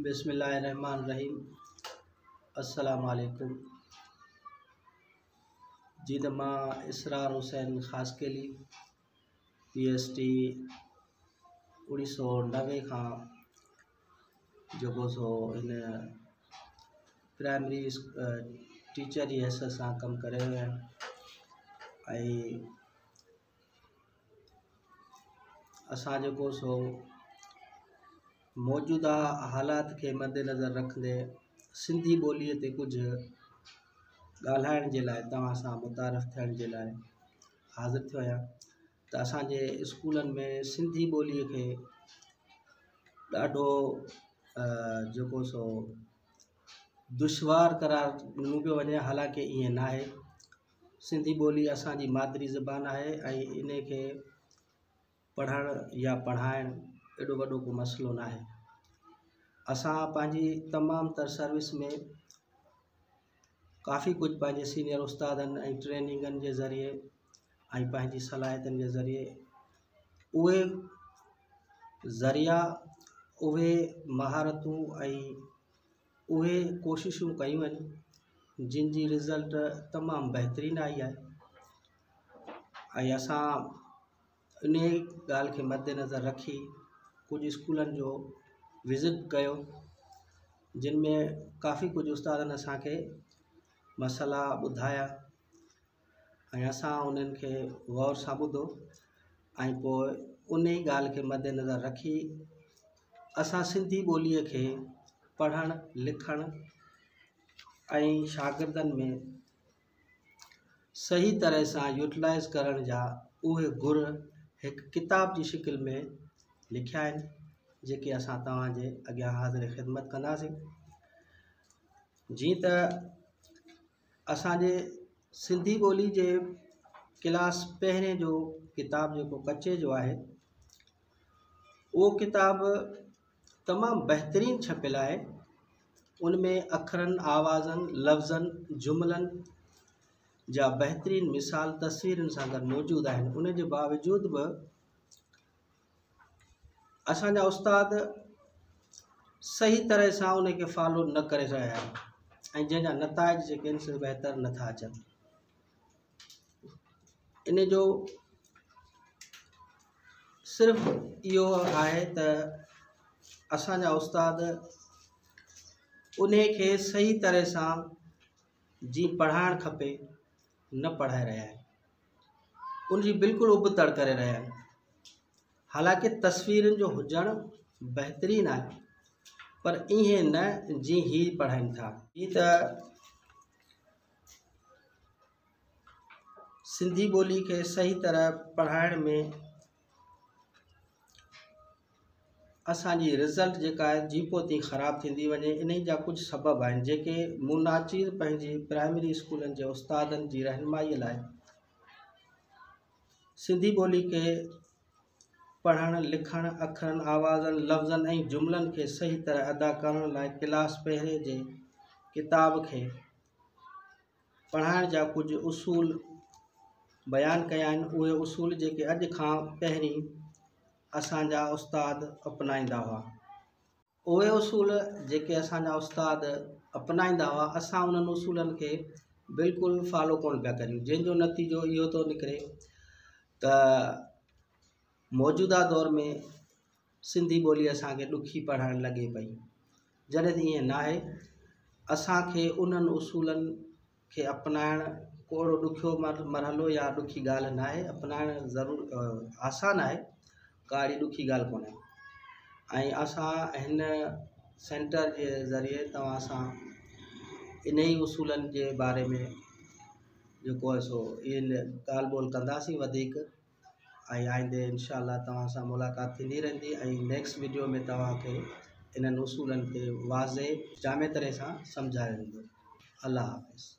बिस्मिल्लाहिर्रहमानिर्रहीम। अस्सलाम वालेकुम। जी त मां इसरार हुसैन ख़ासकेली PhD 1990 खां जेको सो इन प्राइमरी टीचर जी हैसियत सां कमु करे रहियो आहियां। ऐं असां जेको सो मौजूदा हालात के मद्देनज़र रखंदे सिंधी ॿोलीअ ते कुझु ॻाल्हाइण जे लाइ तव्हां सां मुतारफ़ थियण जे लाइ हाज़िर थियो आहियां। त असांजे स्कूलनि में सिंधी ॿोलीअ खे ॾाढो जेको सो दुश्वार करार ॾिनो पियो वञे, हालांकि ईअं न आहे। सिंधी ॿोली असांजी मादरी ज़बान आहे ऐं इन खे पढ़णु या पढ़ाइणु एॾो वॾो को मसइलो न आहे। असां पंहिंजी तमामु तर सर्विस में काफ़ी कुझु पंहिंजे सीनियर उस्तादनि ऐं ट्रेनिंगनि जे ज़रिए ऐं पंहिंजी सलाहियतनि जे ज़रिए उहे ज़रिया, उहे महारतूं ऐं उहे कोशिशूं कयूं आहिनि जिन जी रिज़ल्ट तमामु बहितरीनु आई आहे। ऐं असां इन ॻाल्हि खे मद्देनज़र रखी कुझु स्कूलनि जो विज़िट कयो, जिन में काफ़ी कुझु उस्तादनि असांखे मसइला ॿुधाया ऐं असां उन्हनि खे गौर सां ॿुधो ऐं पोइ उन ई ॻाल्हि खे मद्देनज़र रखी असां सिंधी ॿोलीअ खे पढ़णु लिखणु ऐं शागिर्दनि में सही तरह सां यूटिलाइज़ करण जा उहे गुर हिकु किताब जी शिकिल में लिखिया आहिनि, जेके असां तव्हांजे अॻियां हाज़िर ख़िदमत कंदासीं। जीअं त असांजे सिंधी ॿोली जे क्लास पहिरें जो किताब जेको कचे जो आहे, उहो किताब तमामु बहितरीनु छपियल आहे। उनमें अखरनि, आवाज़नि, लफ़्ज़नि, जुमलनि जा बहितरीनु मिसाल तस्वीरुनि सां गॾु मौजूदु आहिनि। उन जे बावजूद बि असांजा उस्ताद सही तरह सां उन खे फॉलो न करे रहिया आहिनि ऐं जंहिंजा नताइज जेके आहिनि से बहितर नथा अचनि। इन जो सिर्फ़ु इहो आहे त असांजा उस्ताद उन खे सही तरह सां जीअं पढ़ाइणु खपे न पढ़ाए रहिया आहिनि, उनजी बिल्कुलु उबतड़ करे रहिया आहिनि। हालांकि तस्वीरुनि जो हुजणु बहितरीनु आहे, पर ईअं न जीअं ही पढ़ाइनि था। जीअं त सिंधी ॿोली खे सही तरह पढ़ाइण में असांजी रिज़ल्ट जेका आहे जीपो तीअं ख़राबु थींदी वञे, इन जा कुझु सबब आहिनि जेके मुनाचिर पंहिंजी प्राइमरी स्कूलनि जे उस्तादनि जी रहनुमाईअ लाइ सिंधी ॿोली खे पढ़णु लिखणु, अखरनि, आवाज़नि, लफ़्ज़नि ऐं जुमलनि खे सही तरह अदा करण लाइ क्लास पहिरें जे किताब खे पढ़ाइण जा कुझु उसूल बयानु कया आहिनि। उहे उसूल जेके अॼु खां पहिरीं असांजा उस्ताद अपनाईंदा हुआ, उहे उसूल जेके असांजा उस्ताद अपनाईंदा हुआ, असां उन्हनि उसूलनि खे बिल्कुलु फॉलो कोन पिया करियूं, जंहिंजो नतीजो इहो थो निकिरे त मौजूदा दौर में सिंधी ॿोली असांखे ॾुखी पढ़णु लॻे पई, जॾहिं त ईअं न आहे। असांखे उन्हनि उसूलनि खे अपनाइणु को ॾुखियो मरहलो या ॾुखी ॻाल्हि न आहे। अपनाइणु ज़रूरु आसानु आहे, का अहिड़ी ॾुखी ॻाल्हि कोन्हे। ऐं असां हिन सेंटर जे ज़रिए तव्हां सां इन ई उसूलनि जे बारे में जेको आहे सो इन ॻाल्हि ॿोल्हि कंदासीं वधीक, ऐं आईंदे इंशाअल्लाह तव्हां सां मुलाक़ात थींदी रहंदी ऐं नेक्स्ट वीडियो में तव्हांखे इन्हनि उसूलनि खे वाज़े जामे तरह सां सम्झायो वेंदो। अल्लाह हाफ़िज़।